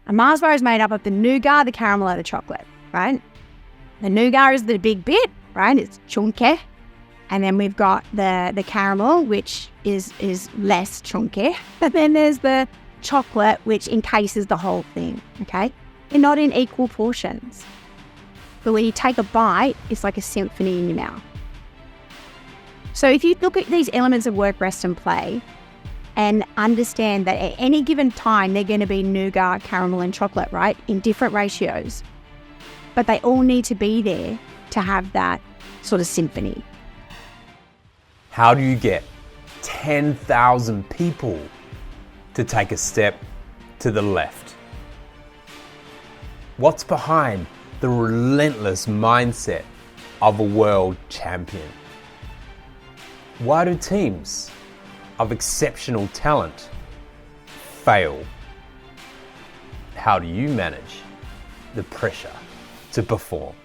A Mars bar is made up of the nougat, the caramel, and the chocolate, right? The nougat is the big bit, right? It's chunky. And then we've got the caramel, which is less chunky. And then there's the chocolate, which encases the whole thing, okay? They're not in equal portions. But when you take a bite, it's like a symphony in your mouth. So if you look at these elements of work, rest, and play, and understand that at any given time, they're going to be nougat, caramel, and chocolate, right? In different ratios. But they all need to be there to have that sort of symphony. How do you get 10,000 people to take a step to the left? What's behind the relentless mindset of a world champion? Why do teams of exceptional talent fail? How do you manage the pressure to perform?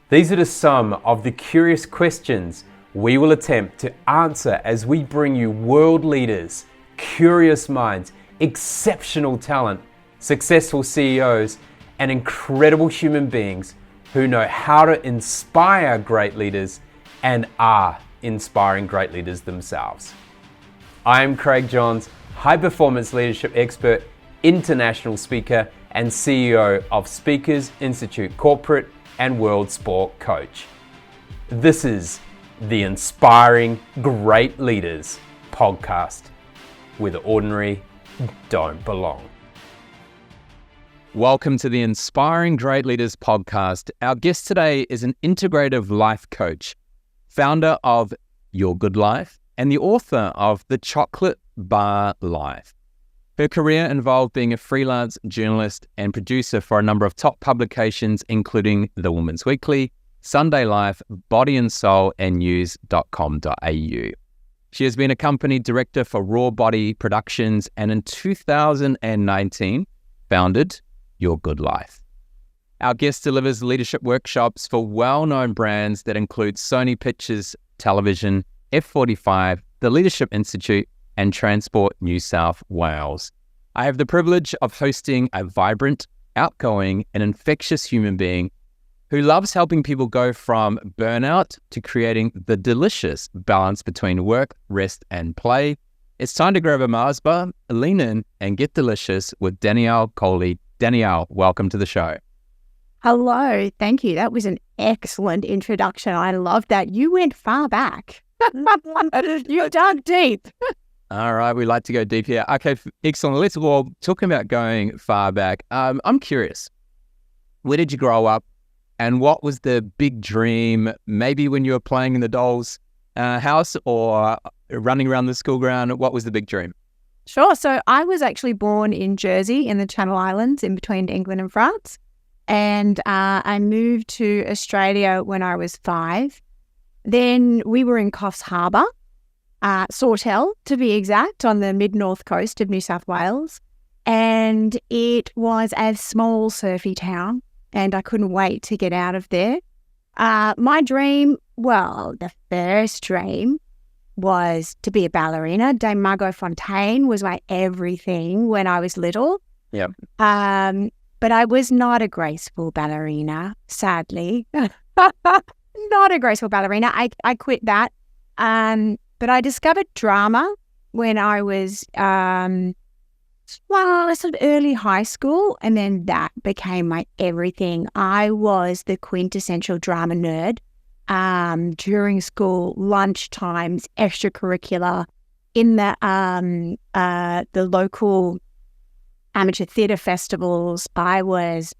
These are just some of the curious questions we will attempt to answer as we bring you world leaders, curious minds, exceptional talent, successful CEOs, and incredible human beings who know how to inspire great leaders and are inspiring great leaders themselves. I am Craig Johns, high performance leadership expert, international speaker, and CEO of Speakers Institute Corporate and World Sport Coach. This is the Inspiring Great Leaders podcast, where the ordinary don't belong. Welcome to the Inspiring Great Leaders podcast. Our guest today is an integrative life coach, founder of Your Good Life, and the author of The Chocolate Bar Life. Her career involved being a freelance journalist and producer for a number of top publications, including The Woman's Weekly, Sunday Life, Body and Soul, and news.com.au. She has been a company director for Raw Body Productions, and in 2019 founded Your Good Life. Our guest delivers leadership workshops for well-known brands that include Sony Pictures Television, F45, the Leadership Institute, and Transport New South Wales. I have the privilege of hosting a vibrant, outgoing, and infectious human being who loves helping people go from burnout to creating the delicious balance between work, rest, and play. It's time to grab a Mars bar, lean in, and get delicious with Danielle Colley. Danielle, welcome to the show. Hello, thank you. That was an excellent introduction. I loved that. You went far back. You dug deep. All right, we like to go deep here. Okay, excellent. Let's all talk about going far back. I'm curious, where did you grow up, and what was the big dream? Maybe when you were playing in the doll's house or running around the school ground, what was the big dream? Sure. So I was actually born in Jersey in the Channel Islands in between England and France. And I moved to Australia when I was 5. Then we were in Coffs Harbour, Sawtell to be exact, on the mid-north coast of New South Wales. And it was a small surfy town, and I couldn't wait to get out of there. My dream, well, the first dream was to be a ballerina. Dame Margot Fontaine was my everything when I was little. Yeah. But I was not a graceful ballerina, sadly. Not a graceful ballerina. I quit that. But I discovered drama when I was, sort of early high school, and then that became my everything. I was the quintessential drama nerd. During school, lunch times, extracurricular, in the local amateur theatre festivals, I was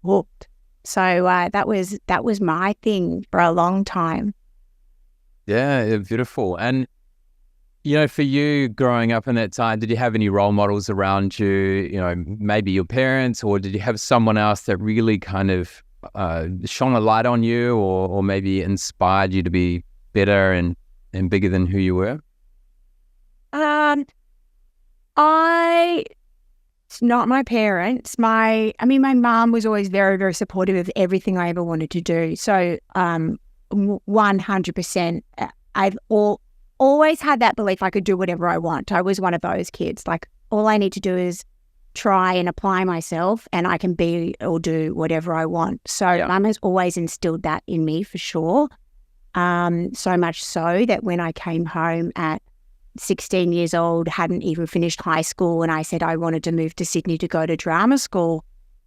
hooked. So that was my thing for a long time. Yeah, beautiful. And for you growing up in that time, did you have any role models around you? Maybe your parents, or did you have someone else that really kind of shone a light on you, or maybe inspired you to be better and bigger than who you were? It's not my parents. My mom was always very, very supportive of everything I ever wanted to do. So 100%, I've always had that belief I could do whatever I want. I was one of those kids. Like, all I need to do is try and apply myself, and I can be or do whatever I want. So Mum has always instilled that in me for sure. So much so that when I came home at 16 years old, hadn't even finished high school, and I said I wanted to move to Sydney to go to drama school,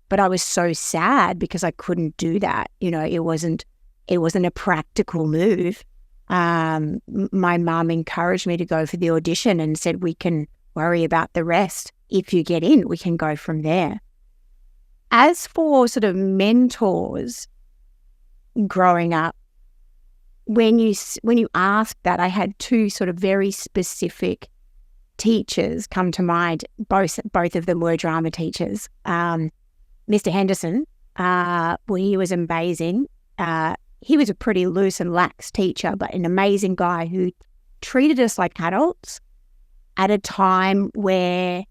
but I was so sad because I couldn't do that. It wasn't a practical move. My mum encouraged me to go for the audition and said, we can worry about the rest. If you get in, we can go from there. As for sort of mentors growing up, when you ask that, I had two sort of very specific teachers come to mind. Both of them were drama teachers. Mr. Henderson, he was amazing. He was a pretty loose and lax teacher, but an amazing guy who treated us like adults at a time where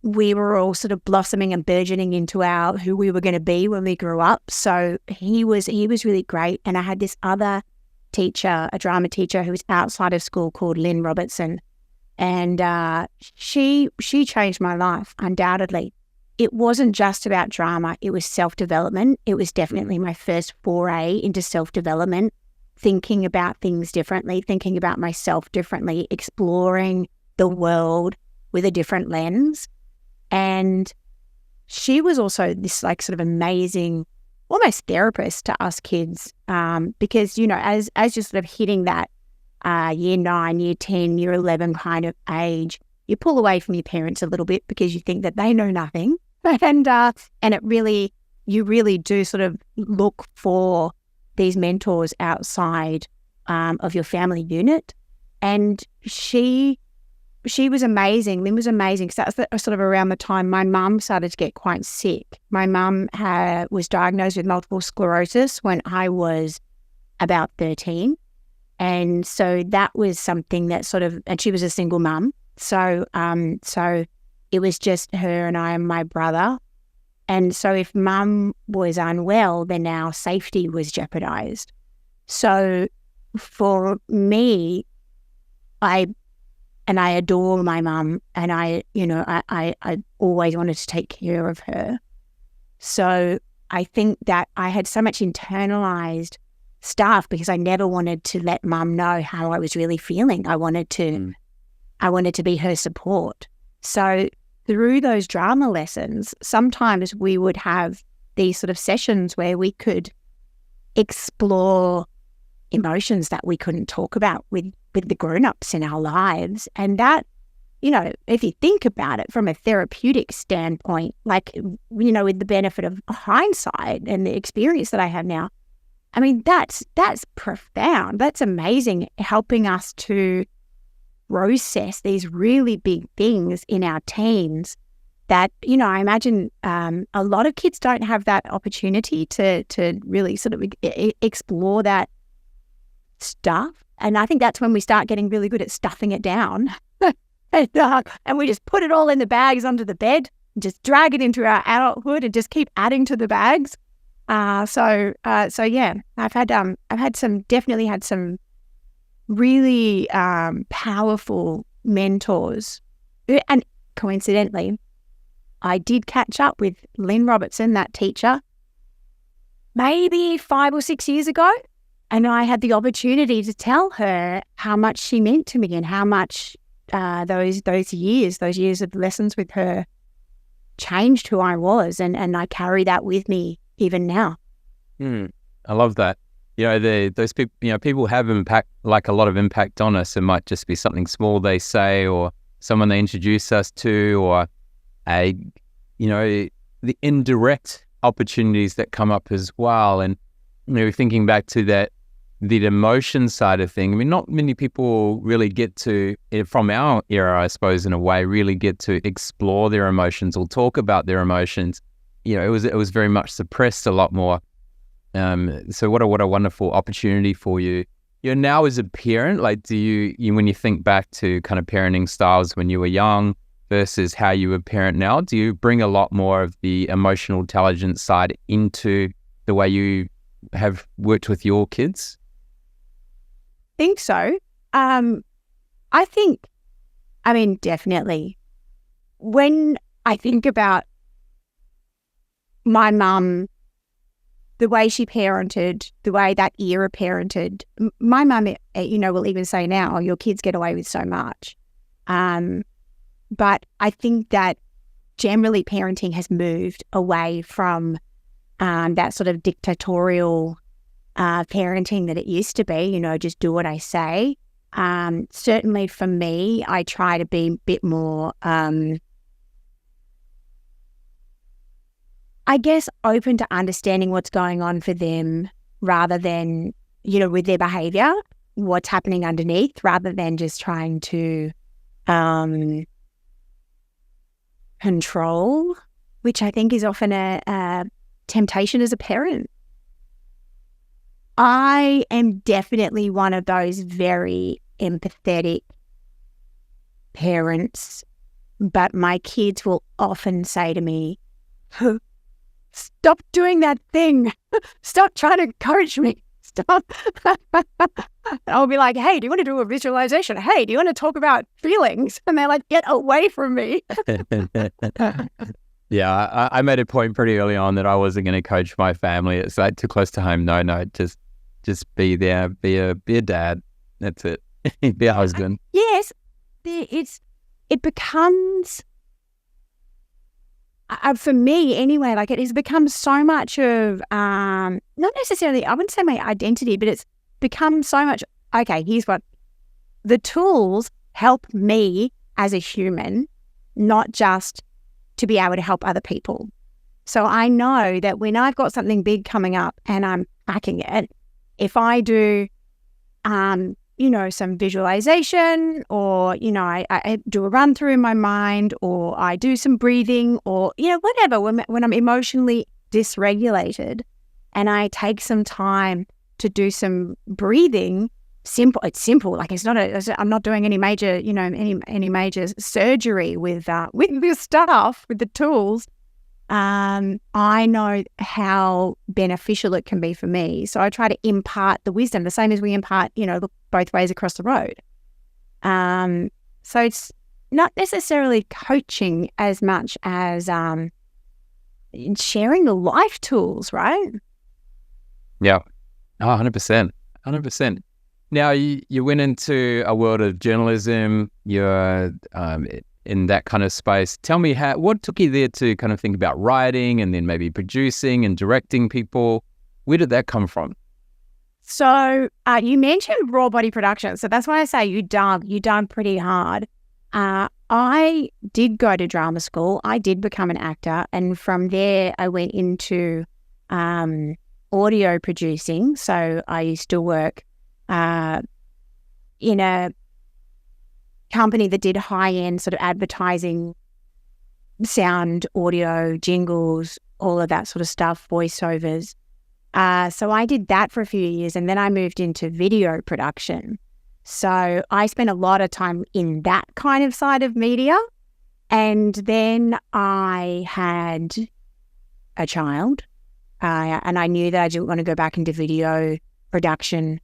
we were all sort of blossoming and burgeoning into who we were going to be when we grew up. So he was really great. And I had this other teacher, a drama teacher who was outside of school called Lynn Robertson. And she changed my life, undoubtedly. It wasn't just about drama. It was self-development. It was definitely my first foray into self-development, thinking about things differently, thinking about myself differently, exploring the world with a different lens. And she was also this like sort of amazing, almost therapist to us kids, because, as you're sort of hitting that year 9, year 10, year 11 kind of age, you pull away from your parents a little bit because you think that they know nothing. And you really do sort of look for these mentors outside of your family unit. And she was amazing. Lynn was amazing because that was sort of around the time my mum started to get quite sick. My mum was diagnosed with multiple sclerosis when I was about 13. And so that was something that and she was a single mum. So it was just her and I and my brother. And so if mum was unwell, then our safety was jeopardized. So for me, I adore my mum, and I always wanted to take care of her. So I think that I had so much internalized stuff because I never wanted to let mum know how I was really feeling. I wanted to be her support. So through those drama lessons, sometimes we would have these sort of sessions where we could explore emotions that we couldn't talk about with the grown-ups in our lives. And that, if you think about it from a therapeutic standpoint, like, with the benefit of hindsight and the experience that I have now, I mean, that's profound. That's amazing, helping us to process these really big things in our teens that, I imagine a lot of kids don't have that opportunity to really sort of explore that stuff. And I think that's when we start getting really good at stuffing it down. And we just put it all in the bags under the bed, and just drag it into our adulthood and just keep adding to the bags. So yeah, definitely had some really powerful mentors. And coincidentally, I did catch up with Lynn Robertson, that teacher, maybe 5 or 6 years ago. And I had the opportunity to tell her how much she meant to me and how much those years of lessons with her changed who I was. And I carry that with me even now. I love that. Those people, people have impact, like a lot of impact on us. It might just be something small they say, or someone they introduce us to, or the indirect opportunities that come up as well. And thinking back to that, the emotion side of thing. I mean, not many people really get to, from our era, I suppose, in a way, really get to explore their emotions or talk about their emotions. It was very much suppressed a lot more. So what a wonderful opportunity for you. Now as a parent, like, do you when you think back to kind of parenting styles when you were young versus how you would parent now, do you bring a lot more of the emotional intelligence side into the way you have worked with your kids? I think so. Definitely. When I think about my mum, the way she parented, the way that era parented. My mum, will even say now, your kids get away with so much. But I think that generally parenting has moved away from that sort of dictatorial parenting that it used to be, just do what I say. Certainly for me, I try to be a bit more, I guess, open to understanding what's going on for them rather than, with their behavior, what's happening underneath, rather than just trying to control, which I think is often a temptation as a parent. I am definitely one of those very empathetic parents, but my kids will often say to me, stop doing that thing. Stop trying to encourage me. Stop. I'll be like, hey, do you want to do a visualization? Hey, do you want to talk about feelings? And they're like, get away from me. Yeah, I made a point pretty early on that I wasn't going to coach my family. It's like too close to home. No, just be there, be a dad. That's it. Be a husband. Yes, it becomes, for me anyway, like it has become so much of, not necessarily, I wouldn't say my identity, but it's become so much, okay, here's what, the tools help me as a human, not just to be able to help other people. So I know that when I've got something big coming up and I'm hacking it, if I do, some visualization or, I do a run through in my mind, or I do some breathing, or, whatever, when I'm emotionally dysregulated and I take some time to do some breathing, it's simple. Like I'm not doing any major, any major surgery with this stuff, with the tools. I know how beneficial it can be for me. So I try to impart the wisdom, the same as we impart, look both ways across the road. So it's not necessarily coaching as much as sharing the life tools, right? Yeah. Oh, 100%. 100%. Now, you went into a world of journalism. You're in that kind of space. Tell me, what took you there to kind of think about writing and then maybe producing and directing people? Where did that come from? So you mentioned raw body production. So that's why I say you dug pretty hard. I did go to drama school. I did become an actor. And from there, I went into audio producing. So I used to work in a company that did high-end sort of advertising, sound, audio, jingles, all of that sort of stuff, voiceovers. So I did that for a few years, and then I moved into video production. So I spent a lot of time in that kind of side of media. And then I had a child, and I knew that I didn't want to go back into video production.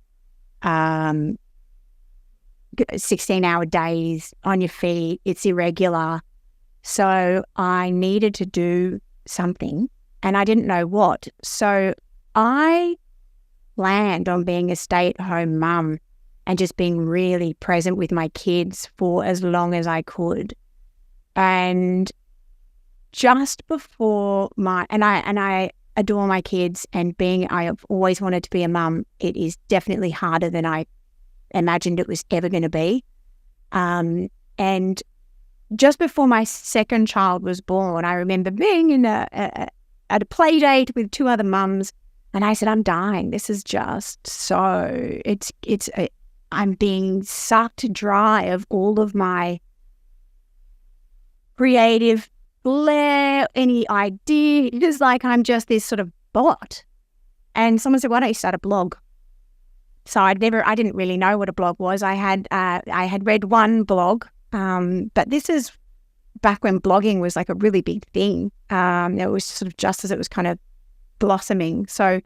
16-hour days on your feet, it's irregular. So I needed to do something, and I didn't know what. So I planned on being a stay-at-home mum and just being really present with my kids for as long as I could. And just before I adore my kids, and I've always wanted to be a mum. It is definitely harder than I imagined it was ever going to be. And just before my second child was born, I remember being at a play date with two other mums, and I said, I'm dying. This is just so, I'm being sucked dry of all of my creative flair, any idea. It is like I'm just this sort of bot. And someone said, why don't you start a blog? So I didn't really know what a blog was. I had read one blog, but this is back when blogging was like a really big thing. It was sort of just as it was kind of blossoming. So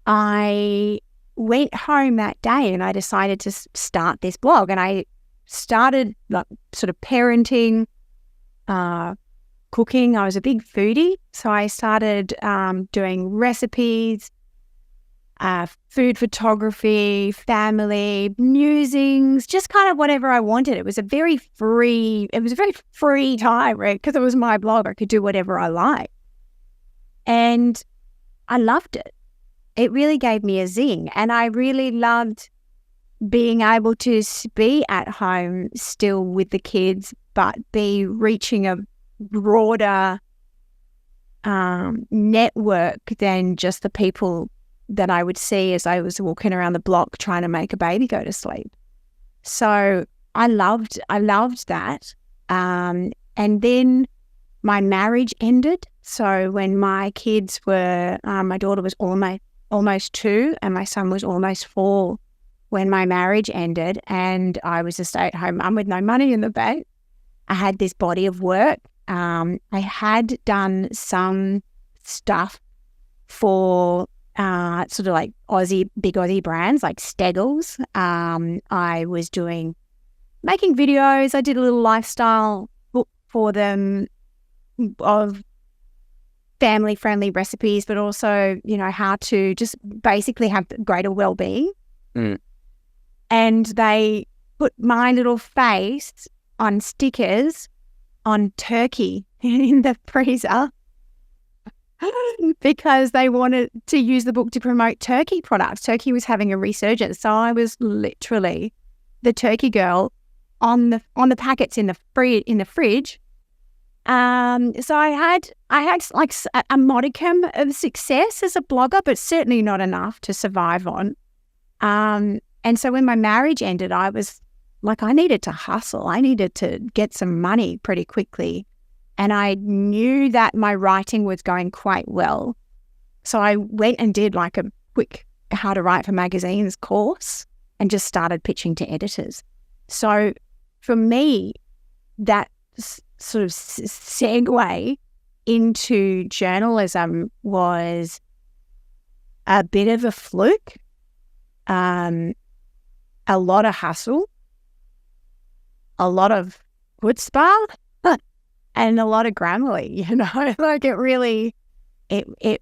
I went home that day and I decided to start this blog, and I started like sort of parenting, cooking. I was a big foodie. So I started doing recipes, food photography, family, musings, just kind of whatever I wanted. It was a very free time, right? Because it was my blog. I could do whatever I liked. And I loved it. It really gave me a zing. And I really loved being able to be at home still with the kids, but be reaching a broader network than just the people that I would see as I was walking around the block trying to make a baby go to sleep. So I loved that. And then my marriage ended. So when my kids were, my daughter was almost 2 and my son was almost 4 when my marriage ended, and I was a stay-at-home mum with no money in the bank. I had this body of work. I had done some stuff for sort of like big Aussie brands like Steggles. I was making videos. I did a little lifestyle book for them of family-friendly recipes, but also, how to just basically have greater well-being. Mm. And they put my little face on stickers on turkey in the freezer because they wanted to use the book to promote turkey products. Turkey was having a resurgence. So I was literally the turkey girl on the packets in the fridge. So I had like a modicum of success as a blogger, but certainly not enough to survive on. And so when my marriage ended, I was like, I needed to hustle. I needed to get some money pretty quickly. And I knew that my writing was going quite well. So I went and did like a quick how to write for magazines course and just started pitching to editors. So for me, that sort of segue into journalism was a bit of a fluke, a lot of hustle, a lot of chutzpah, and a lot of Grammarly, like it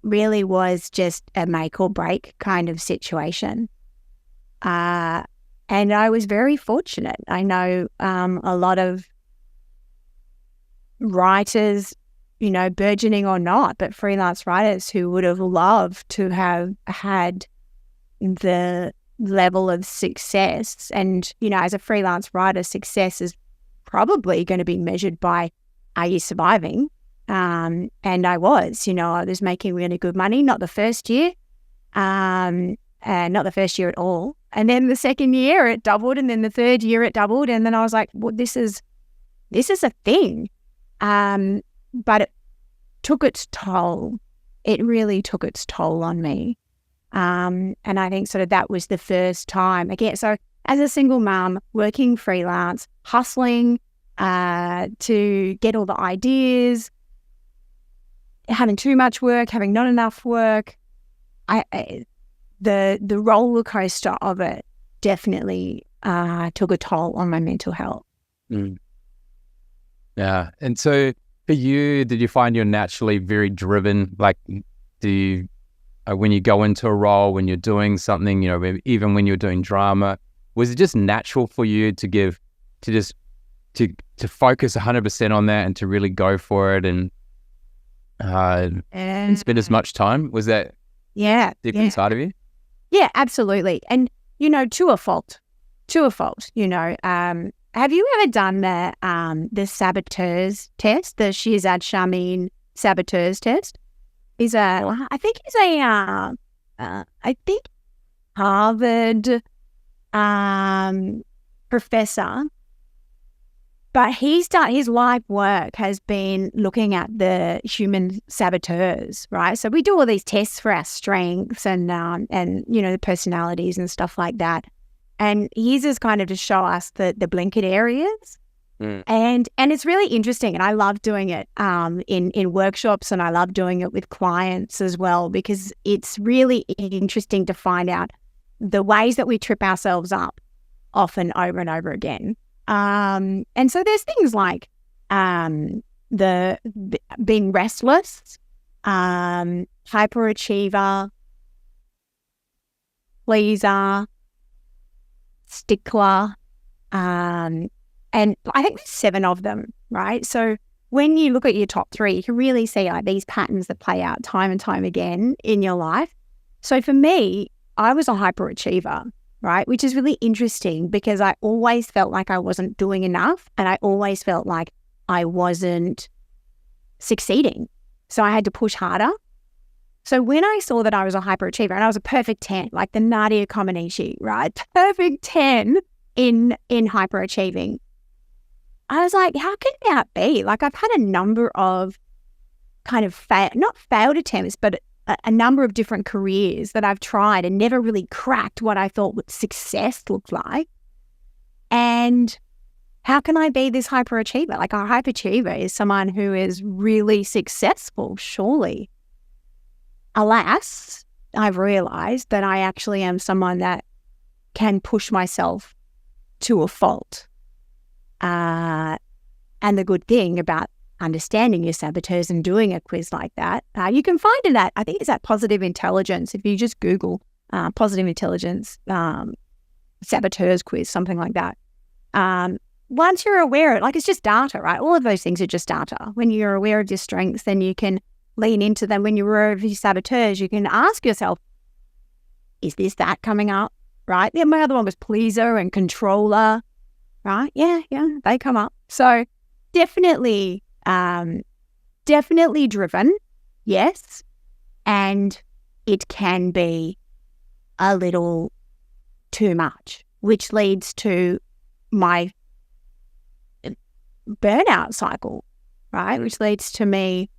really was just a make or break kind of situation. And I was very fortunate. I know a lot of writers, burgeoning or not, but freelance writers who would have loved to have had the level of success. And, as a freelance writer, success is probably going to be measured by, are you surviving? And I was, I was making really good money, not the first year, and not the first year at all. And then the second year it doubled, and then the third year it doubled. And then I was like, well, this is a thing. But it took its toll. It really took its toll on me. And I think sort of that was the first time again. So as a single mum, working freelance, hustling to get all the ideas, having too much work, having not enough work, the roller coaster of it definitely took a toll on my mental health. Mm. Yeah. And so for you, did you find you're naturally very driven? Like, do you, when you go into a role, when you're doing something, even when you're doing drama, was it just natural for you to focus 100% on that and to really go for it and spend as much time? Was that deep inside of you? Yeah, absolutely. And, to a fault, have you ever done the saboteurs test, the Shirzad Shamin saboteurs test? I think Harvard professor, but his life work has been looking at the human saboteurs, right? So we do all these tests for our strengths and the personalities and stuff like that. And his is kind of to show us the blinkered areas. Mm. And it's really interesting, and I love doing it in workshops, and I love doing it with clients as well, because it's really interesting to find out the ways that we trip ourselves up often over and over again. And so there's things like being restless, hyperachiever, pleaser, stickler, and I think there's 7 of them, right? So when you look at your top 3, you can really see like these patterns that play out time and time again in your life. So for me, I was a hyperachiever, right? Which is really interesting because I always felt like I wasn't doing enough, and I always felt like I wasn't succeeding. So I had to push harder. So when I saw that I was a hyperachiever, and I was a perfect 10, like the Nadia Comaneci, right? Perfect 10 in hyperachieving. I was like, how can that be? Like, I've had a number of kind of not failed attempts, but a number of different careers that I've tried and never really cracked what I thought what success looked like. And how can I be this hyperachiever? Like, a hyperachiever is someone who is really successful, surely. Alas, I've realized that I actually am someone that can push myself to a fault. And the good thing about understanding your saboteurs and doing a quiz like that, you can find it at, I think it's at Positive Intelligence. If you just Google Positive Intelligence saboteurs quiz, something like that. Once you're aware of it, like, it's just data, right? All of those things are just data. When you're aware of your strengths, then you can lean into them. When you're aware of your saboteurs, you can ask yourself, is this that coming up, right? Yeah, my other one was pleaser and controller, right? Yeah, they come up. So definitely driven, yes. And it can be a little too much, which leads to my burnout cycle, right? Which leads to me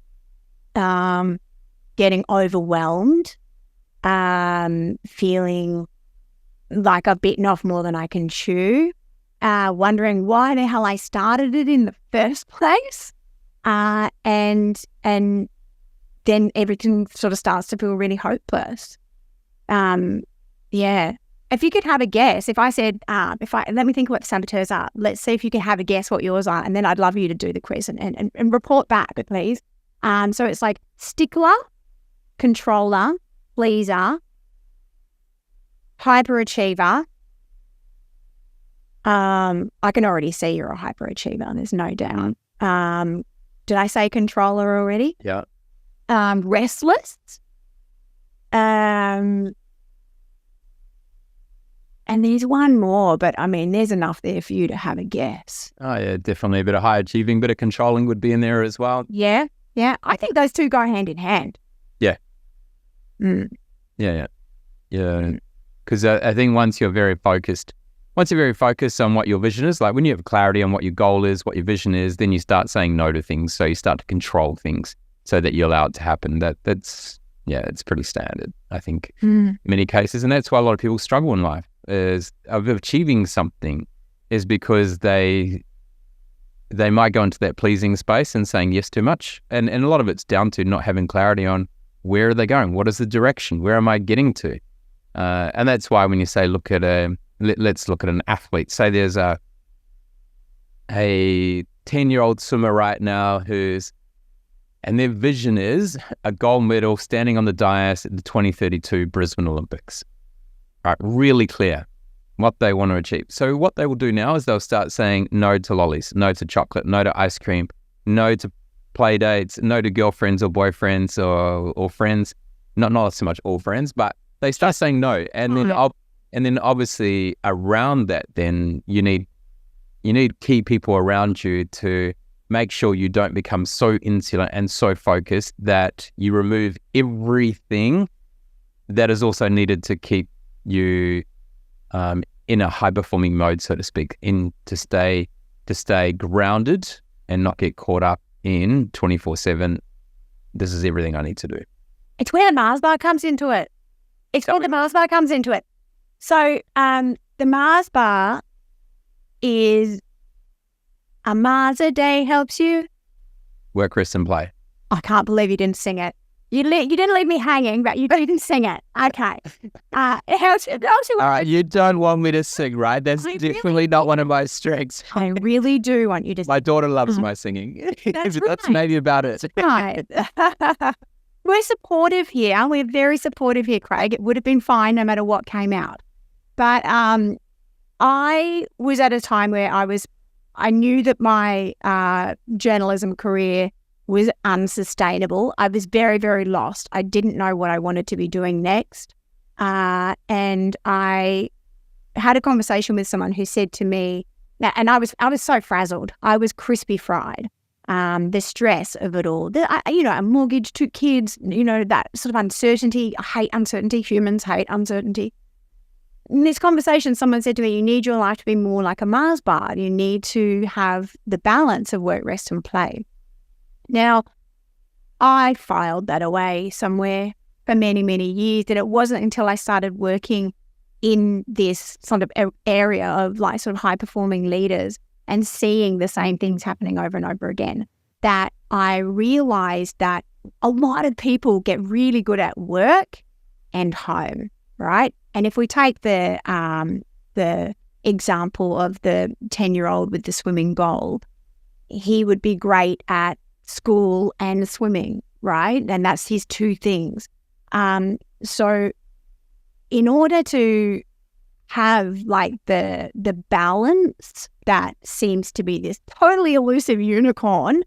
getting overwhelmed, feeling like I've bitten off more than I can chew, wondering why the hell I started it in the first place, and then everything sort of starts to feel really hopeless. Yeah. If you could have a guess, if I said, let me think what the saboteurs are. Let's see if you can have a guess what yours are, and then I'd love you to do the quiz and report back, please. So it's like stickler, controller, pleaser, hyperachiever. I can already see you're a hyperachiever. There's no doubt. Did I say controller already? Yeah. Restless. And there's one more, but I mean, there's enough there for you to have a guess. Oh, yeah, definitely. A bit of high achieving, bit of controlling would be in there as well. Yeah. I think those two go hand in hand. Yeah. Yeah. Because I think once you're very focused on what your vision is, like when you have clarity on what your goal is, what your vision is, then you start saying no to things. So you start to control things so that you allow it to happen. That's it's pretty standard, I think, in many cases. And that's why a lot of people struggle in life, is of achieving something, is because they might go into that pleasing space and saying yes too much. And a lot of it's down to not having clarity on where are they going? What is the direction? Where am I getting to? And that's why when you say, let's look at an athlete. Say there's a 10-year-old swimmer right now and their vision is a gold medal standing on the dais at the 2032 Brisbane Olympics. Right, really clear what they want to achieve. So what they will do now is they'll start saying no to lollies, no to chocolate, no to ice cream, no to play dates, no to girlfriends or boyfriends or friends. Not so much all friends, but they start saying no. And then obviously around that, then you need key people around you to make sure you don't become so insular and so focused that you remove everything that is also needed to keep you in a high performing mode, so to speak, to stay grounded and not get caught up in 24/7. This is everything I need to do. It's where the Mars bar comes into it. So the Mars bar is a Mars a day helps you Work, rest, and play. I can't believe you didn't sing it. You didn't leave me hanging, but you didn't sing it. Okay. How's All right, you don't want me to sing, right? That's definitely not one of my strengths. I really do want you to sing. My daughter loves my singing. That's That's maybe about it. Right. We're supportive here. We're very supportive here, Craig. It would have been fine no matter what came out. But I was at a time where I knew that my journalism career was unsustainable. I was very, very lost. I didn't know what I wanted to be doing next. And I had a conversation with someone who said to me, and I was so frazzled. I was crispy fried. The stress of it all, a mortgage, 2 kids, that sort of uncertainty. I hate uncertainty. Humans hate uncertainty. In this conversation, someone said to me, you need your life to be more like a Mars bar. You need to have the balance of work, rest, and play. Now, I filed that away somewhere for many, many years, and it wasn't until I started working in this sort of area of like sort of high-performing leaders and seeing the same things happening over and over again that I realized that a lot of people get really good at work and home, right? And if we take the example of the 10-year-old with the swimming goal, he would be great at school and swimming, right? And that's his 2 things. So in order to have like the balance that seems to be this totally elusive unicorn,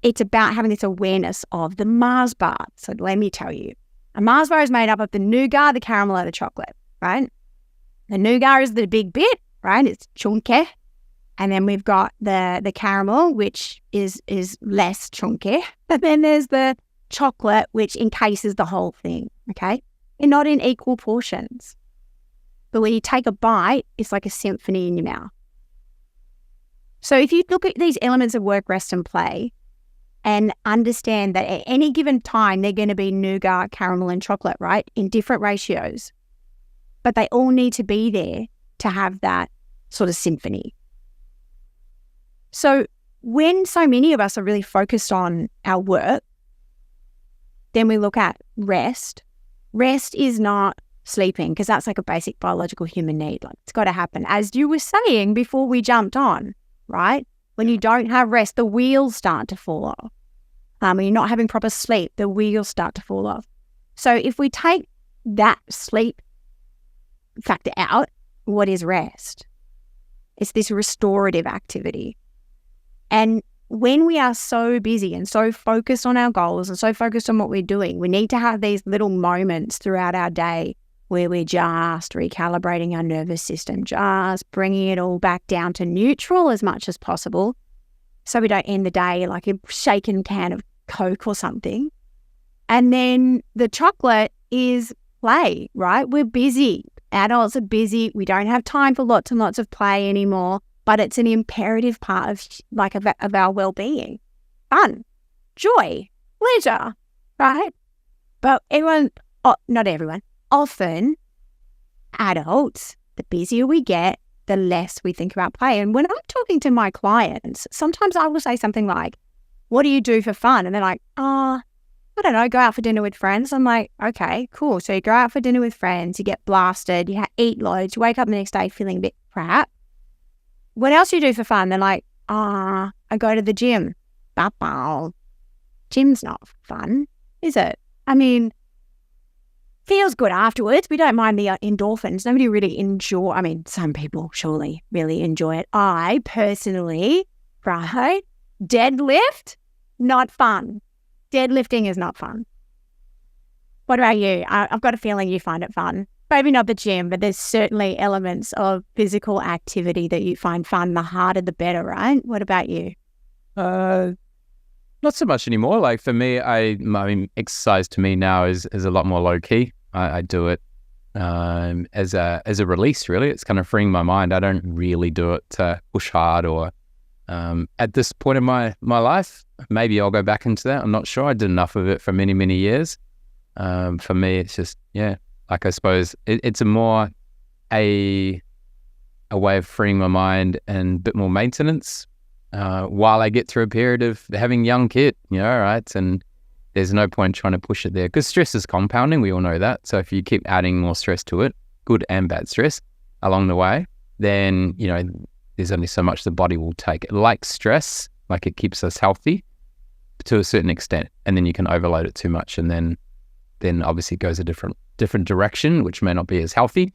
it's about having this awareness of the Mars bar. So let me tell you, a Mars bar is made up of the nougat, the caramel, and the chocolate, right? The nougat is the big bit, right? It's chunky. And then we've got the caramel, which is less chunky. And then there's the chocolate, which encases the whole thing, okay? And not in equal portions. But when you take a bite, it's like a symphony in your mouth. So if you look at these elements of work, rest, and play, and understand that at any given time, they're going to be nougat, caramel, and chocolate, right? In different ratios. But they all need to be there to have that sort of symphony. So when so many of us are really focused on our work, then we look at rest. Rest is not sleeping, because that's like a basic biological human need. Like, it's got to happen. As you were saying before we jumped on, right? When you don't have rest, the wheels start to fall off. When you're not having proper sleep, the wheels start to fall off. So if we take that sleep factor out, what is rest? It's this restorative activity. And when we are so busy and so focused on our goals and so focused on what we're doing, we need to have these little moments throughout our day where we're just recalibrating our nervous system, just bringing it all back down to neutral as much as possible, so we don't end the day like a shaken can of Coke or something. And then the chocolate is play, right? We're busy. Adults are busy. We don't have time for lots and lots of play anymore, but it's an imperative part of our well-being. Fun, joy, pleasure, right? But not everyone, often adults, the busier we get, the less we think about play. And when I'm talking to my clients, sometimes I will say something like, what do you do for fun? And they're like, I don't know, go out for dinner with friends. I'm like, okay, cool. So you go out for dinner with friends, you get blasted, you eat loads, you wake up the next day feeling a bit crap. What else do you do for fun? They're like, I go to the gym. Gym's not fun, is it? I mean, feels good afterwards. We don't mind the endorphins. Nobody really some people surely really enjoy it. I personally, right, deadlift, not fun. Deadlifting is not fun. What about you? I've got a feeling you find it fun. Maybe not the gym, but there's certainly elements of physical activity that you find fun. The harder, the better, right? What about you? Not so much anymore. Like for me, I mean, exercise to me now is a lot more low key. I do it as a release. Really, it's kind of freeing my mind. I don't really do it to push hard or at this point in my life. Maybe I'll go back into that. I'm not sure. I did enough of it for many, many years. For me, it's just like I suppose it's a more a way of freeing my mind and a bit more maintenance while I get through a period of having young kid, right? And there's no point trying to push it there because stress is compounding. We all know that. So if you keep adding more stress to it, good and bad stress along the way, then, there's only so much the body will take. It likes stress, like it keeps us healthy to a certain extent. And then you can overload it too much. And then obviously it goes a different direction, which may not be as healthy.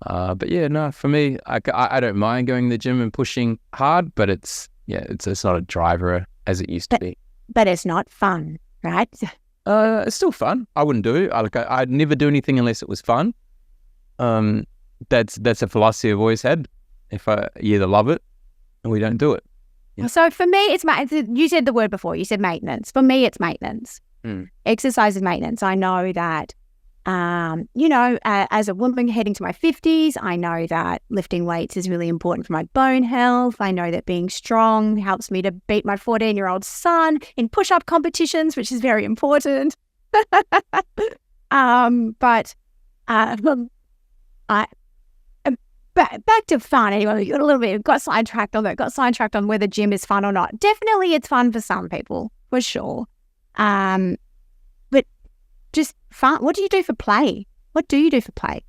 But yeah, no, for me, I don't mind going to the gym and pushing hard, but it's not a driver as it used to be. But it's not fun, right? It's still fun. I wouldn't do it. I'd never do anything unless it was fun. That's a philosophy I've always had. If you either love it or we don't do it. Yeah. So for me, you said the word before. You said maintenance. For me, it's maintenance. Exercise is maintenance. I know that, as a woman heading to my 50s, I know that lifting weights is really important for my bone health. I know that being strong helps me to beat my 14-year-old son in push-up competitions, which is very important. Back to fun anyway. We got sidetracked on that. Got sidetracked on whether gym is fun or not. Definitely, it's fun for some people, for sure. But just fun. What do you do for play? What do you do for play?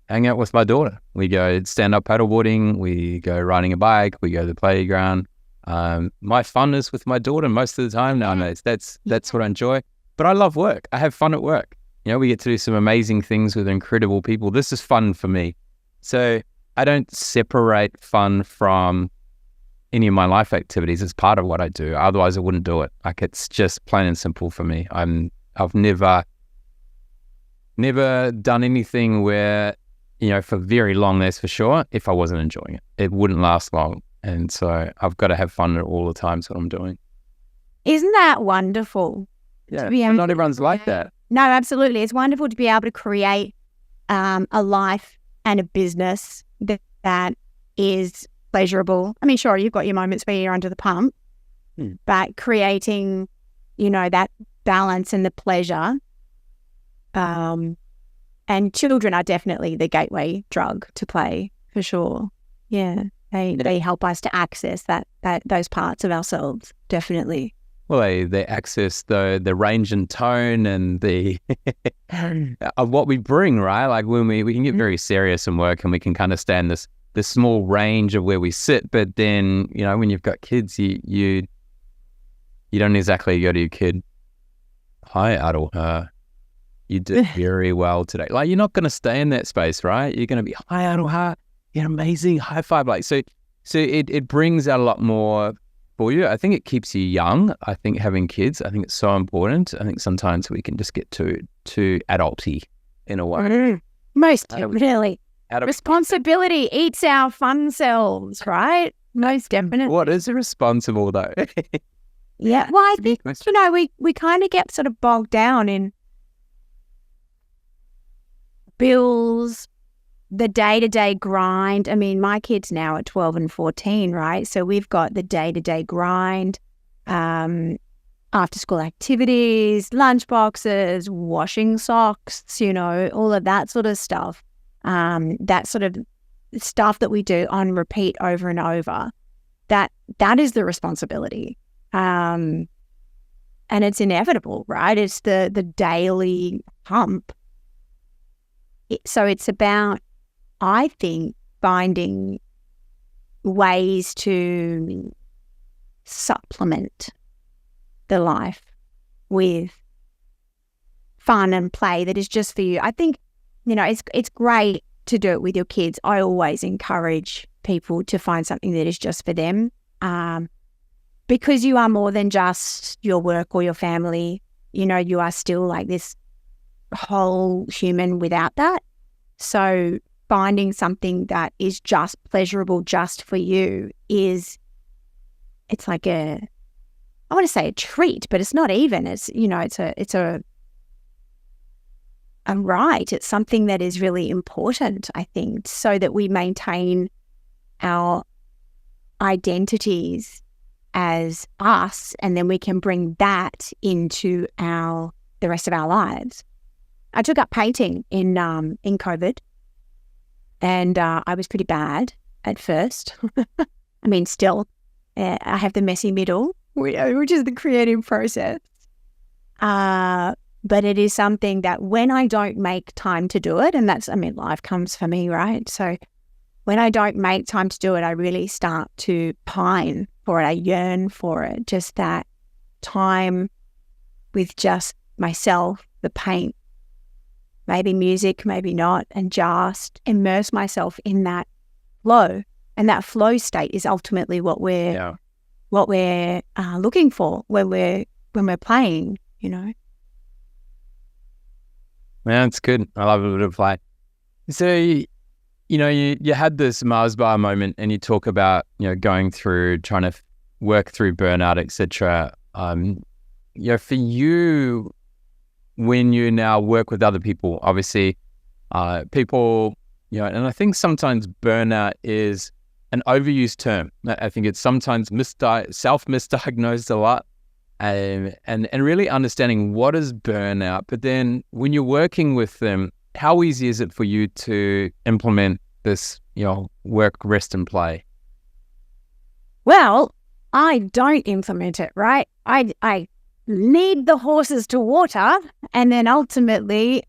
Hang out with my daughter. We go stand-up paddleboarding. We go riding a bike. We go to the playground. My fun is with my daughter most of the time nowadays. That's what I enjoy. But I love work. I have fun at work. We get to do some amazing things with incredible people. This is fun for me. So I don't separate fun from any of my life activities. It's part of what I do. Otherwise, I wouldn't do it. Like, it's just plain and simple for me. I've never done anything where, for very long, that's for sure, if I wasn't enjoying it. It wouldn't last long. And so I've got to have fun all the time. That's what I'm doing. That not wonderful? Yeah, not everyone's like that. No, absolutely. It's wonderful to be able to create a life and a business that is pleasurable. I mean, sure, you've got your moments where you're under the pump, but creating, that balance and the pleasure. And children are definitely the gateway drug to play, for sure. Yeah, they help us to access those parts of ourselves, definitely. Well, they access the range and tone and the of what we bring, right? Like when we can get very serious in work and we can kind of stand this small range of where we sit, but then when you've got kids, you don't exactly go to your kid, "Hi, adult, you did very well today." Like, you're not going to stay in that space, right? You're going to be, "Hi, adult, you're amazing, high five." Like so it brings out a lot more for you. I think it keeps you young. I think having kids, I think it's so important. I think sometimes we can just get too adulty in a way. Most definitely. Responsibility eats our fun selves, right? Most definitely. What is irresponsible though? Yeah. Well, I think, we kind of get sort of bogged down in bills, the day-to-day grind. I mean, my kids now are 12 and 14, right? So we've got the day-to-day grind, after-school activities, lunch boxes, washing socks, all of that sort of stuff. That sort of stuff that we do on repeat over and over, that is the responsibility. And it's inevitable, right? It's the daily hump. So it's about, I think, finding ways to supplement the life with fun and play that is just for you. I think, it's great to do it with your kids. I always encourage people to find something that is just for them, because you are more than just your work or your family. You are still like this whole human without that. So finding something that is just pleasurable just for you it's like I want to say a treat, but it's not even. It's it's a right. It's something that is really important, I think, so that we maintain our identities as us, and then we can bring that into the rest of our lives. I took up painting in COVID, and I was pretty bad at first. I mean, still, I have the messy middle, which is the creative process. But it is something that when I don't make time to do it, and life comes for me, right? So when I don't make time to do it, I really start to pine for it. I yearn for it. Just that time with just myself, the paint, maybe music, maybe not, and just immerse myself in that flow. And that flow state is ultimately what we're looking for when we're playing, Man, it's good. I love a bit of play. So, you had this Mars bar moment, and you talk about, going through, trying to work through burnout, etc. For you, when you now work with other people, obviously, people, and I think sometimes burnout is an overused term. I think it's sometimes self-misdiagnosed a lot. And really understanding what is burnout, but then when you're working with them, how easy is it for you to implement this, work, rest, and play? Well, I don't implement it, right? I lead the horses to water, and then ultimately,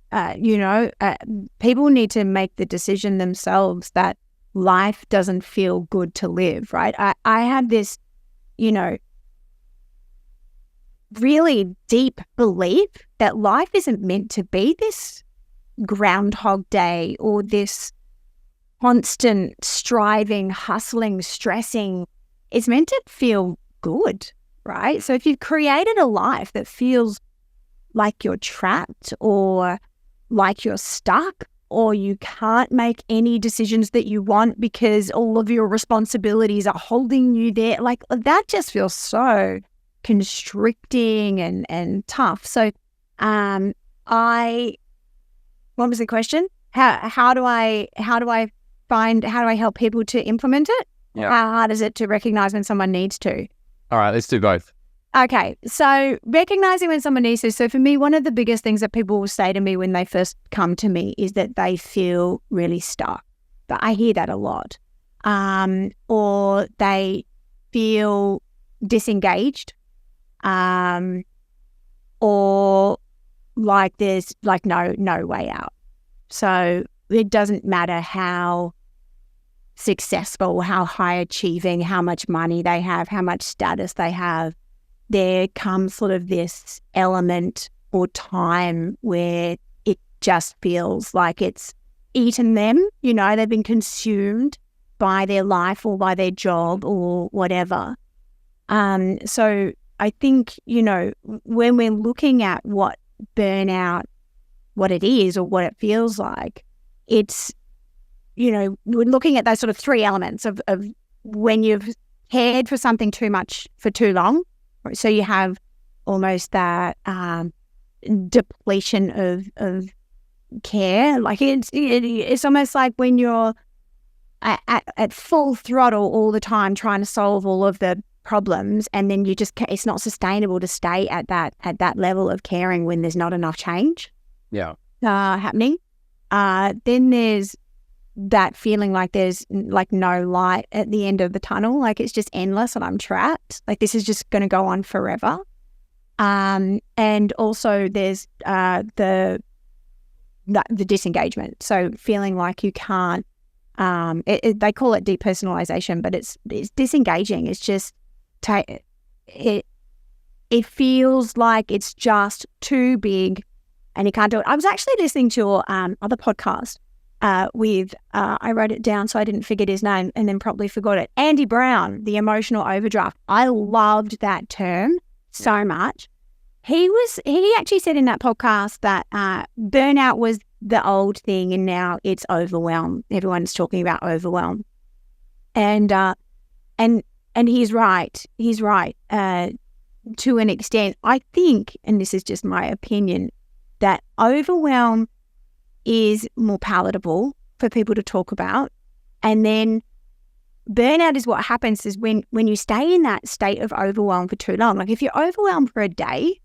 people need to make the decision themselves that life doesn't feel good to live, right? I have this, really deep belief that life isn't meant to be this Groundhog Day or this constant striving, hustling, stressing. It's meant to feel good, right? So if you've created a life that feels like you're trapped or like you're stuck or you can't make any decisions that you want because all of your responsibilities are holding you there, like that just feels so constricting and tough. So what was the question? How do I help people to implement it? Yeah. How hard is it to recognize when someone needs to? All right, let's do both. Okay, so recognizing when someone needs to. So for me, one of the biggest things that people will say to me when they first come to me is that they feel really stuck. But I hear that a lot. Or they feel disengaged. Or like there's like no way out. So it doesn't matter how successful, how high achieving, how much money they have, how much status they have, there comes sort of this element or time where it just feels like it's eaten them, they've been consumed by their life or by their job or whatever. So I think, when we're looking at what burnout, what it is or what it feels like, it's, we're looking at those sort of three elements of when you've cared for something too much for too long. So you have almost that depletion of care. Like it's almost like when you're at full throttle all the time trying to solve all of the problems, and then it's not sustainable to stay at that level of caring when there's not enough change happening. Then there's that feeling like there's like no light at the end of the tunnel, like it's just endless and I'm trapped, like this is just going to go on forever. And also there's the disengagement, so feeling like you can't they call it depersonalization, but it's disengaging. It's just it feels like it's just too big and you can't do it. I was actually listening to your other podcast with I wrote it down so I didn't forget his name and then probably forgot it. Andy Brown, the emotional overdraft. I loved that term so much. He actually said in that podcast that burnout was the old thing and now it's overwhelm. Everyone's talking about overwhelm. And he's right. He's right to an extent. I think, and this is just my opinion, that overwhelm is more palatable for people to talk about. And then burnout is what happens is when you stay in that state of overwhelm for too long. Like if you're overwhelmed for a day,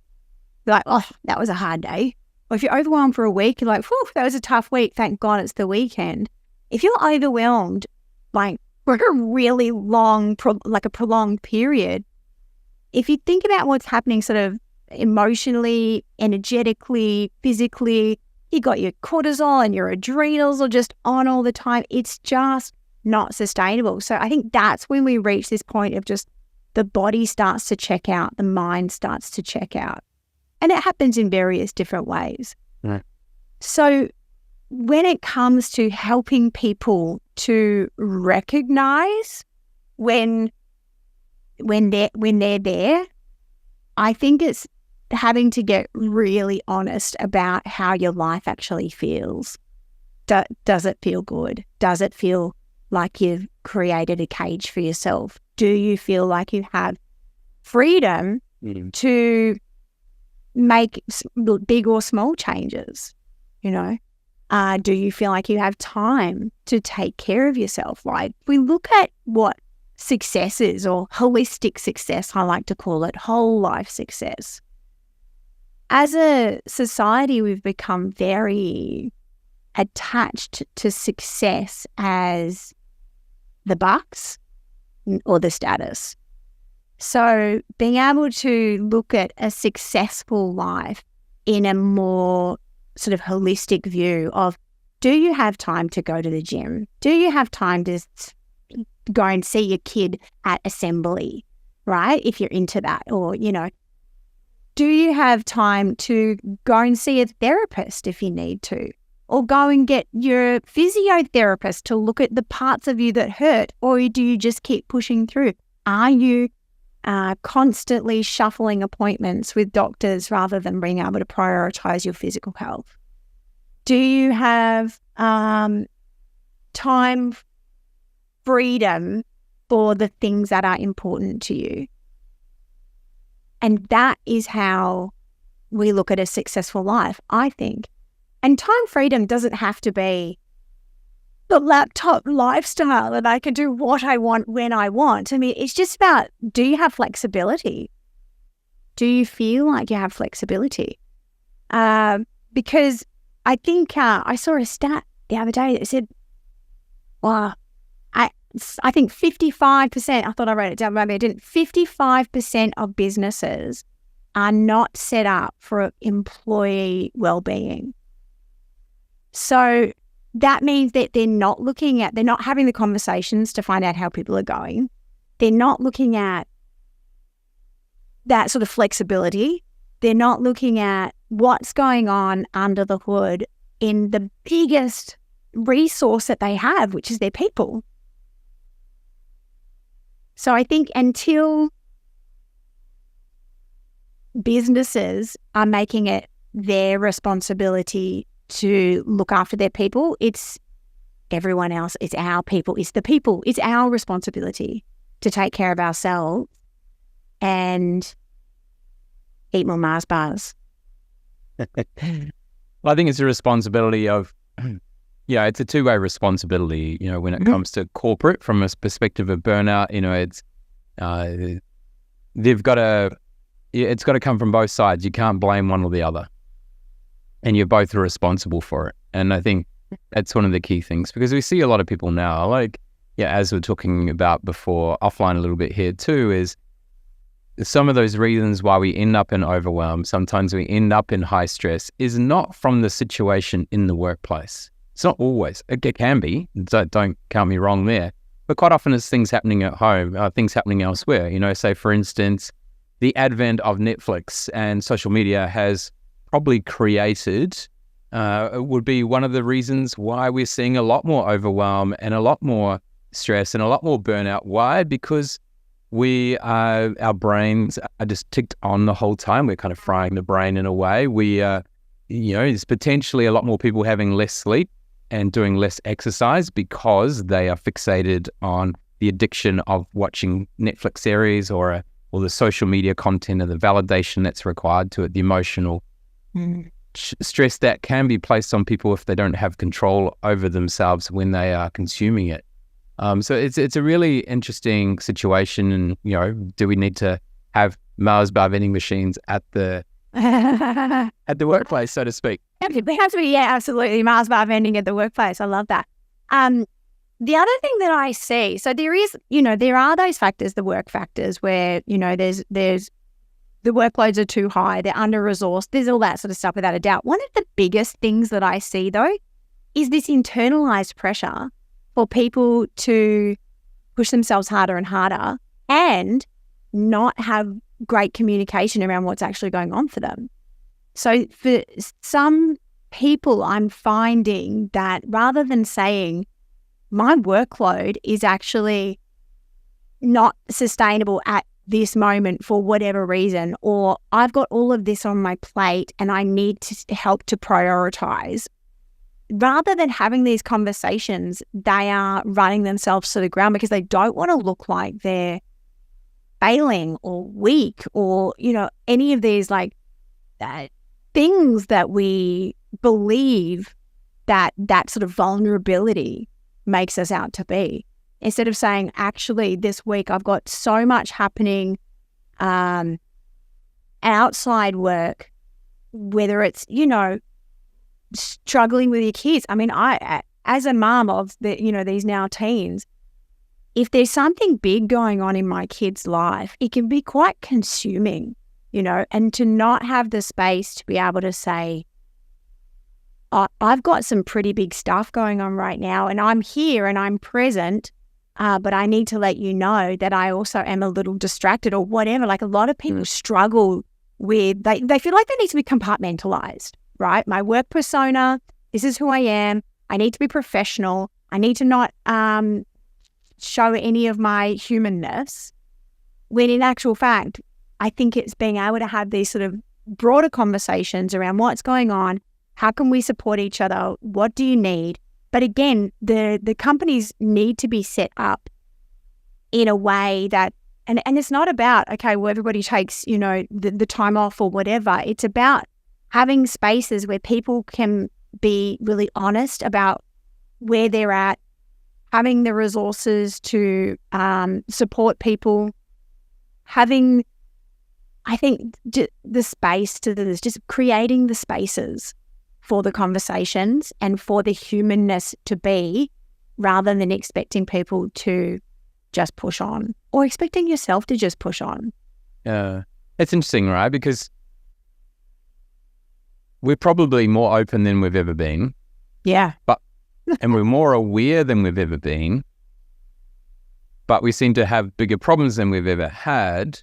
you're like, oh, that was a hard day. Or if you're overwhelmed for a week, you're like, whew, that was a tough week. Thank God it's the weekend. If you're overwhelmed, like for a really long, like a prolonged period, if you think about what's happening sort of emotionally, energetically, physically. You got your cortisol and your adrenals are just on all the time. It's just not sustainable. So I think that's when we reach this point of just the body starts to check out, the mind starts to check out. And it happens in various different ways. Right. So when it comes to helping people to recognize when they're there, I think it's having to get really honest about how your life actually feels. Does it feel good? Does it feel like you've created a cage for yourself? Do you feel like you have freedom to make big or small changes? Do you feel like you have time to take care of yourself? Like, we look at what success is, or holistic success, I like to call it, whole life success. As a society, we've become very attached to success as the bucks or the status. So being able to look at a successful life in a more sort of holistic view of, do you have time to go to the gym? Do you have time to go and see your kid at assembly, right? If you're into that, or, do you have time to go and see a therapist if you need to, or go and get your physiotherapist to look at the parts of you that hurt, or do you just keep pushing through? Are you constantly shuffling appointments with doctors rather than being able to prioritize your physical health? Do you have time, freedom for the things that are important to you? And that is how we look at a successful life, I think. And time freedom doesn't have to be the laptop lifestyle that I can do what I want when I want. I mean, it's just about, do you have flexibility? Do you feel like you have flexibility? Because I think I saw a stat the other day that said, well, I think 55%, I thought I wrote it down, maybe I didn't, 55% of businesses are not set up for employee well-being. So that means that they're not having the conversations to find out how people are going. They're not looking at that sort of flexibility. They're not looking at what's going on under the hood in the biggest resource that they have, which is their people. So I think until businesses are making it their responsibility to look after their people, it's everyone else, it's our people, it's our responsibility to take care of ourselves and eat more Mars bars. Well, I think it's a responsibility of, it's a two-way responsibility, when it comes to corporate, from a perspective of burnout, it's it's got to come from both sides. You can't blame one or the other. And you both are responsible for it. And I think that's one of the key things, because we see a lot of people now, as we're talking about before, offline a little bit here too, is some of those reasons why we end up in overwhelm, sometimes we end up in high stress, is not from the situation in the workplace. It's not always. It can be. Don't count me wrong there. But quite often it's things happening at home, things happening elsewhere. Say, for instance, the advent of Netflix and social media has probably created, would be one of the reasons why we're seeing a lot more overwhelm and a lot more stress and a lot more burnout. Why? Because our brains are just ticked on the whole time. We're kind of frying the brain in a way. There's potentially a lot more people having less sleep and doing less exercise because they are fixated on the addiction of watching Netflix series or the social media content and the validation that's required to it, the emotional stress that can be placed on people if they don't have control over themselves when they are consuming it. So it's a really interesting situation, and do we need to have Mars bar vending machines at the workplace, so to speak? There has to be, absolutely, Mars bar vending at the workplace. I love that. The other thing that I see, so there are those factors, the work factors, where there's the workloads are too high, they're under-resourced, there's all that sort of stuff without a doubt. One of the biggest things that I see, though, is this internalized pressure for people to push themselves harder and harder and not have great communication around what's actually going on for them. So for some people, I'm finding that rather than saying my workload is actually not sustainable at this moment for whatever reason, or I've got all of this on my plate and I need to help to prioritize, rather than having these conversations, they are running themselves to the ground because they don't want to look like they're failing or weak or, any of these things that we believe that sort of vulnerability makes us out to be. Instead of saying, actually, this week I've got so much happening outside work, whether it's, struggling with your kids. I mean, I, as a mom of these now teens, if there's something big going on in my kid's life, it can be quite consuming, and to not have the space to be able to say, I've got some pretty big stuff going on right now and I'm here and I'm present, but I need to let you know that I also am a little distracted or whatever. Like a lot of people struggle with, they feel like they need to be compartmentalized, right? My work persona, this is who I am. I need to be professional. I need to not show any of my humanness. When in actual fact, I think it's being able to have these sort of broader conversations around what's going on. How can we support each other? What do you need? But again, the companies need to be set up in a way that, and it's not about, okay, well, everybody takes, the time off or whatever. It's about having spaces where people can be really honest about where they're at, having the resources to support people, having, I think, the space to this, just creating the spaces for the conversations and for the humanness to be, rather than expecting people to just push on or expecting yourself to just push on. Yeah, it's interesting, right? Because we're probably more open than we've ever been. Yeah. And we're more aware than we've ever been, but we seem to have bigger problems than we've ever had,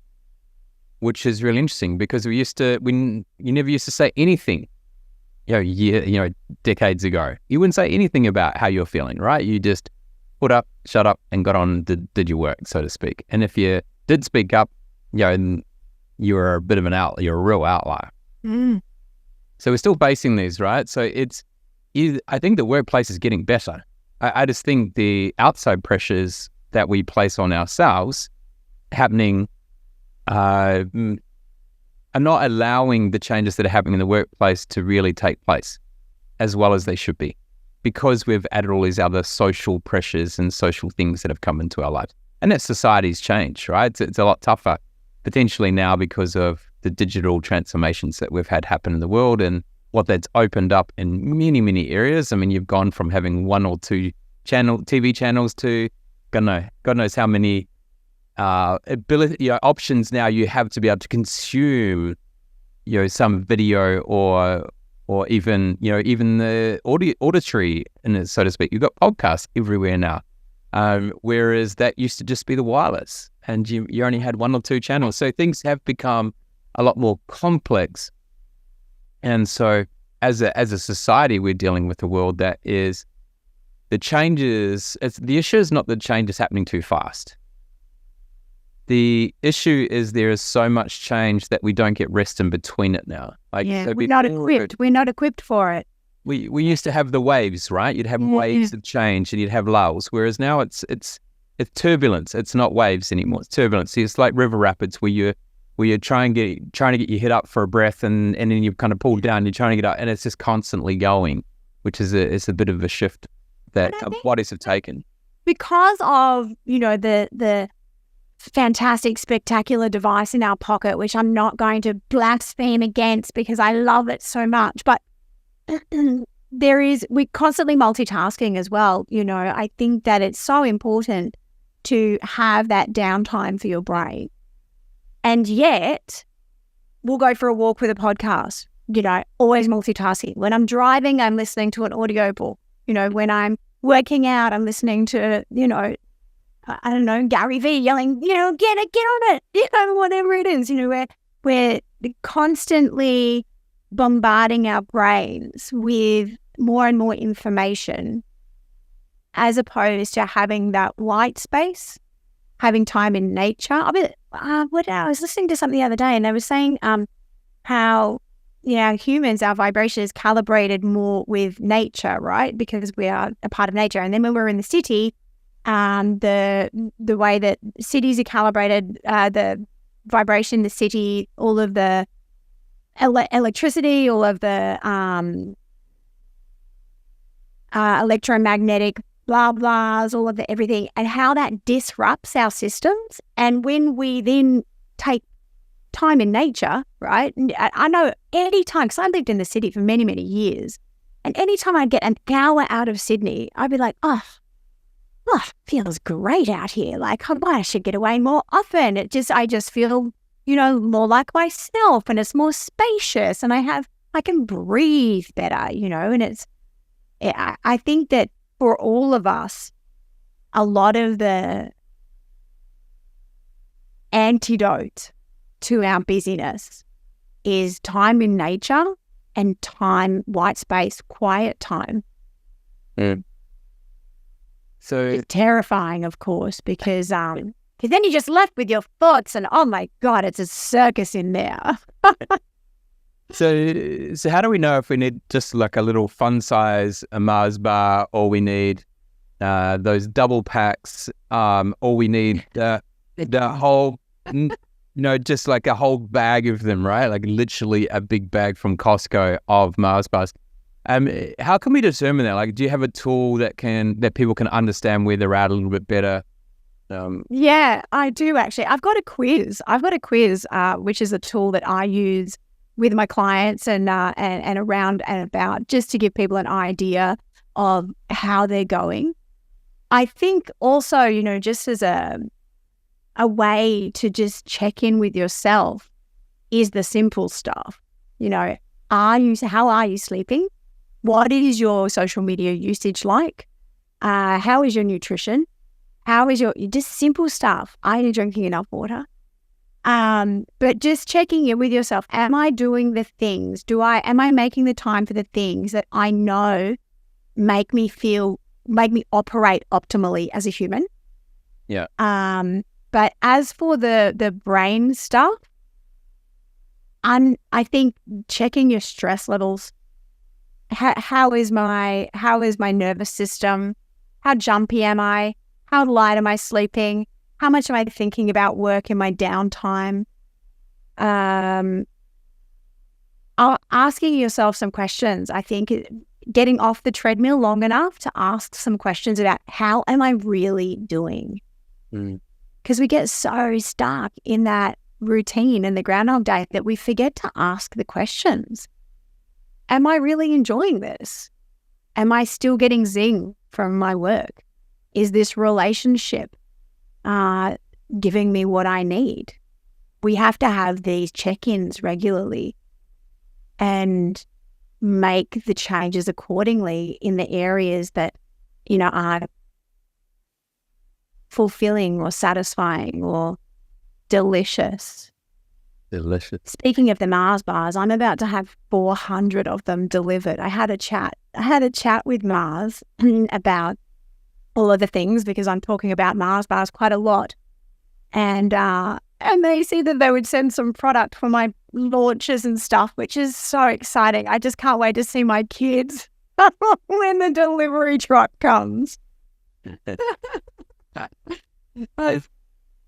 which is really interesting because you never used to say anything. Decades ago, you wouldn't say anything about how you're feeling, right? You just put up, shut up, and got on, did your work, so to speak. And if you did speak up, you were a bit of you're a real outlier. So we're still facing these, right? So I think the workplace is getting better. I just think the outside pressures that we place on ourselves happening are not allowing the changes that are happening in the workplace to really take place as well as they should be, because we've added all these other social pressures and social things that have come into our lives. And that society's changed, right? It's a lot tougher potentially now because of the digital transformations that we've had happen in the world and what that's opened up in many, many areas. I mean, you've gone from having one or two TV channels to God knows how many options now you have to be able to consume, some video or even the auditory, so to speak. You've got podcasts everywhere now, whereas that used to just be the wireless, and you only had one or two channels. So things have become a lot more complex, and so as a society, we're dealing with a world that is the changes. The issue is not that change is happening too fast. The issue is there is so much change that we don't get rest in between it now. We're not equipped. We're not equipped for it. We used to have the waves, right? You'd have waves of change and you'd have lulls, whereas now it's turbulence. It's not waves anymore. It's turbulence. It's like river rapids where you're trying to get your head up for a breath and then you've kind of pulled down. You're trying to get up, and it's just constantly going, which is a bit of a shift that our bodies have taken because of the fantastic, spectacular device in our pocket, which I'm not going to blaspheme against because I love it so much. But we're constantly multitasking as well. I think that it's so important to have that downtime for your brain. And yet we'll go for a walk with a podcast, always multitasking. When I'm driving, I'm listening to an audio book. When I'm working out, I'm listening to, I don't know, Gary Vee yelling, get on it, whatever it is. We're constantly bombarding our brains with more and more information, as opposed to having that white space, having time in nature. I was listening to something the other day, and they were saying how humans, our vibration is calibrated more with nature, right? Because we are a part of nature. And then when we're in the city, the way that cities are calibrated, the vibration in the city, all of the electricity, all of the electromagnetic blah blahs, all of the everything, and how that disrupts our systems. And when we then take time in nature, right? I know any time, because I lived in the city for many, many years, and anytime I'd get an hour out of Sydney, I'd be like, oh, feels great out here. Like, I should get away more often. I just feel, more like myself, and it's more spacious, and I can breathe better, and I think that for all of us, a lot of the antidote to our busyness is time in nature and time, white space, quiet time. So it's terrifying, of course, because then you're just left with your thoughts, and oh my God, it's a circus in there. So how do we know if we need just like a little fun size a Mars bar, or we need those double packs, or we need the whole, just like a whole bag of them, right? Like literally a big bag from Costco of Mars bars. How can we determine that? Like, do you have a tool that people can understand where they're at a little bit better? Yeah, I do actually. I've got a quiz, which is a tool that I use with my clients and around and about, just to give people an idea of how they're going. I think also, just as a way to just check in with yourself is the simple stuff. How are you sleeping? What is your social media usage like? How is your nutrition? How is just simple stuff? Are you drinking enough water? But just checking in with yourself. Am I doing the things? Am I making the time for the things that I know make me operate optimally as a human? Yeah. But as for the brain stuff, I think checking your stress levels. How is my nervous system? How jumpy am I? How light am I sleeping? How much am I thinking about work in my downtime? Asking yourself some questions. I think getting off the treadmill long enough to ask some questions about how am I really doing? Because we get so stuck in that routine and the Groundhog Day that we forget to ask the questions. Am I really enjoying this? Am I still getting zing from my work? Is this relationship giving me what I need? We have to have these check-ins regularly and make the changes accordingly in the areas that, are fulfilling or satisfying or delicious. Delicious. Speaking of the Mars bars, I'm about to have 400 of them delivered. I had a chat with Mars about all of the things, because I'm talking about Mars bars quite a lot. And they said that they would send some product for my launches and stuff, which is so exciting. I just can't wait to see my kids when the delivery truck comes.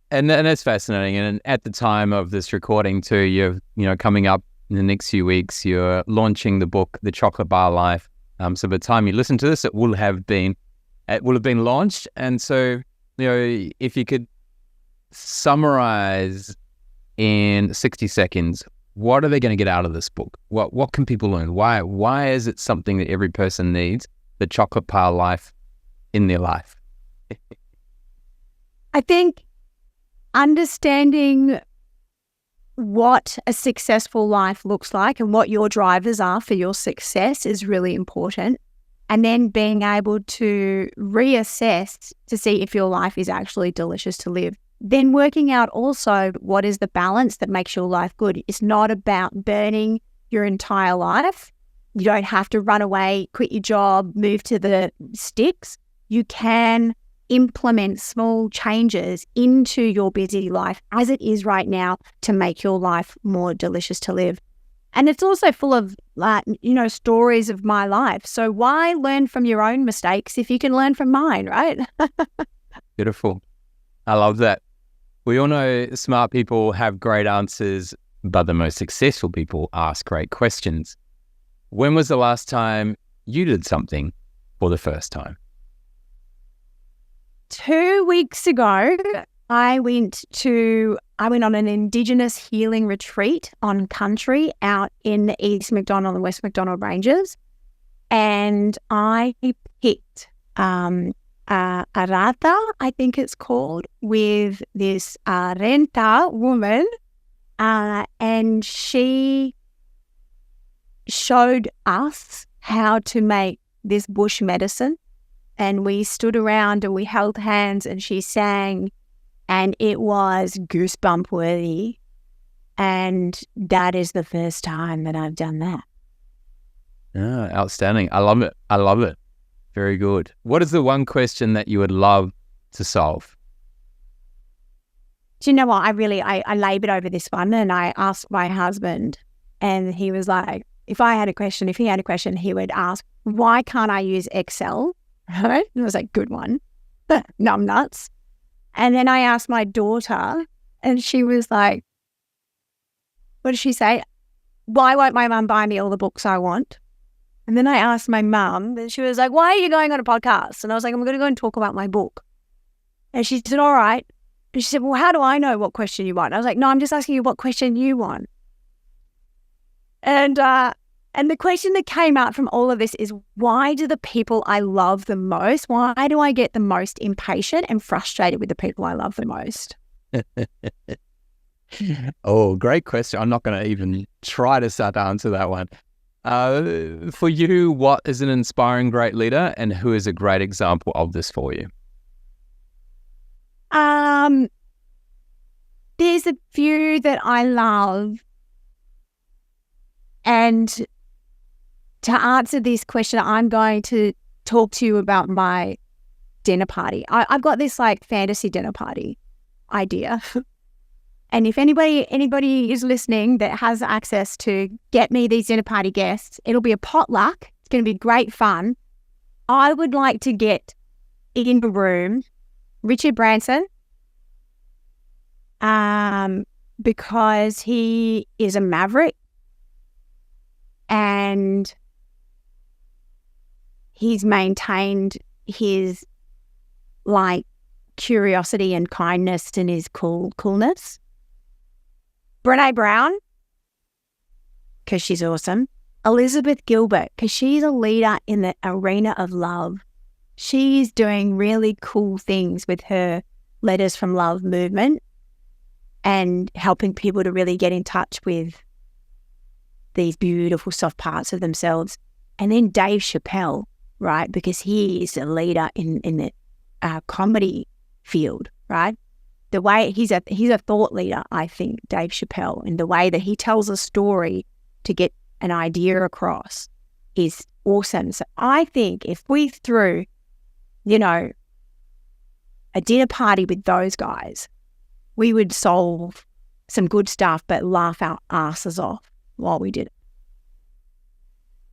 And that's fascinating. And at the time of this recording too, you're coming up in the next few weeks, you're launching the book, The Chocolate Bar Life. So by the time you listen to this, it will have been launched. And so, if you could summarize in 60 seconds, what are they going to get out of this book? What can people learn? Why is it something that every person needs, the chocolate bar life in their life? I think understanding what a successful life looks like and what your drivers are for your success is really important. And then being able to reassess to see if your life is actually delicious to live. Then working out also what is the balance that makes your life good. It's not about burning your entire life. You don't have to run away, quit your job, move to the sticks. You can implement small changes into your busy life as it is right now to make your life more delicious to live. And it's also full of, stories of my life. So why learn from your own mistakes if you can learn from mine, right? Beautiful. I love that. We all know smart people have great answers, but the most successful people ask great questions. When was the last time you did something for the first time? 2 weeks ago, I went on an Indigenous healing retreat on country out in the East Macdonald and West Macdonald ranges. And I picked a rata, I think it's called, with this renta woman. And she showed us how to make this bush medicine. And we stood around and we held hands and she sang. And it was goosebump worthy. And that is the first time that I've done that. Outstanding. I love it. I love it. Very good. What is the one question that you would love to solve? Do you know what? I labored over this one and I asked my husband and he was like, if he had a question, he would ask, why can't I use Excel? Right? And I was like, good one. Numb nuts. And then I asked my daughter and she was like, what did she say? Why won't my mum buy me all the books I want? And then I asked my mum and she was like, why are you going on a podcast? And I was like, I'm going to go and talk about my book. And she said, all right. And she said, well, how do I know what question you want? I was like, no, I'm just asking you what question you want. And the question that came out from all of this is, why do the people I love the most, why do I get the most impatient and frustrated with the people I love the most? Oh, great question. I'm not going to even try to start to answer that one. For you, what is an inspiring great leader and who is a great example of this for you? There's a few that I love. And to answer this question, I'm going to talk to you about my dinner party. I've got this fantasy dinner party idea. And if anybody is listening that has access to get me these dinner party guests, it'll be a potluck. It's going to be great fun. I would like to get in the room Richard Branson, because he is a maverick and he's maintained his curiosity and kindness and his coolness. Brené Brown, because she's awesome. Elizabeth Gilbert, because she's a leader in the arena of love. She's doing really cool things with her Letters from Love movement and helping people to really get in touch with these beautiful soft parts of themselves. And then Dave Chappelle, right? Because he is a leader in the comedy field, right? The way he's a thought leader, I think, Dave Chappelle, and the way that he tells a story to get an idea across is awesome. So I think if we threw, a dinner party with those guys, we would solve some good stuff, but laugh our asses off while we did it.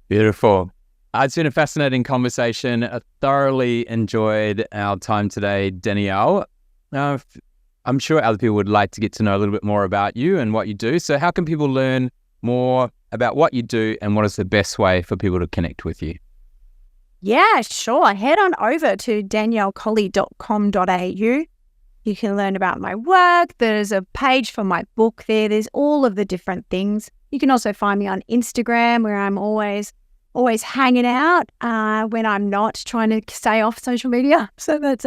Beautiful. It's been a fascinating conversation. I thoroughly enjoyed our time today, Danielle. I'm sure other people would like to get to know a little bit more about you and what you do. So how can people learn more about what you do and what is the best way for people to connect with you? Yeah, sure. Head on over to daniellecolley.com.au. You can learn about my work. There's a page for my book there. There's all of the different things. You can also find me on Instagram, where I'm always hanging out when I'm not trying to stay off social media. So that's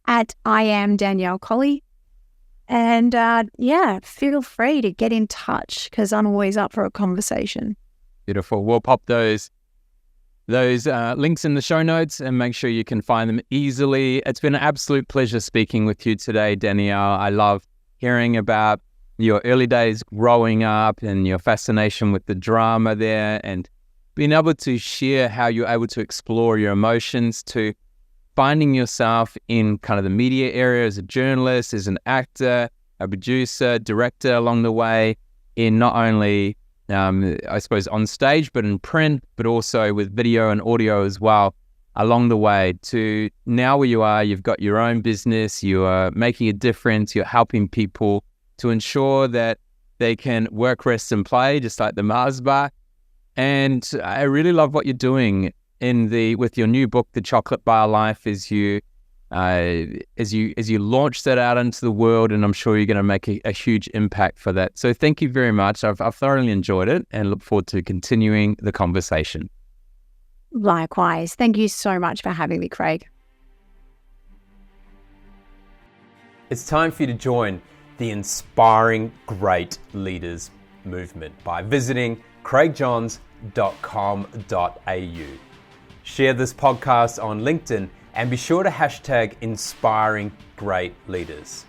at I am Danielle Colley. And feel free to get in touch because I'm always up for a conversation. Beautiful. We'll pop those links in the show notes and make sure you can find them easily. It's been an absolute pleasure speaking with you today, Danielle. I love hearing about your early days growing up and your fascination with the drama there, and being able to share how you're able to explore your emotions, to finding yourself in kind of the media area as a journalist, as an actor, a producer, director along the way, in not only, I suppose, on stage, but in print, but also with video and audio as well along the way, to now where you are, you've got your own business, you are making a difference, you're helping people to ensure that they can work, rest, and play, just like the Mars bar. And I really love what you're doing with your new book, The Chocolate Bar Life, as you launch that out into the world, and I'm sure you're going to make a huge impact for that. So thank you very much. I've thoroughly enjoyed it and look forward to continuing the conversation. Likewise. Thank you so much for having me, Craig. It's time for you to join the Inspiring Great Leaders movement by visiting craigjohns.com.au. Share this podcast on LinkedIn and be sure to hashtag Inspiring Great Leaders.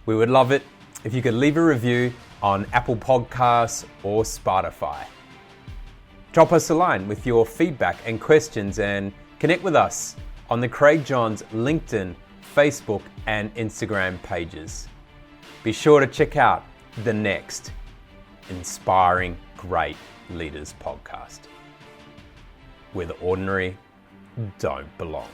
We would love it if you could leave a review on Apple Podcasts or Spotify. Drop us a line with your feedback and questions and connect with us on the Craig Johns LinkedIn, Facebook and Instagram pages. Be sure to check out the next Inspiring Great Leaders podcast, where the ordinary don't belong.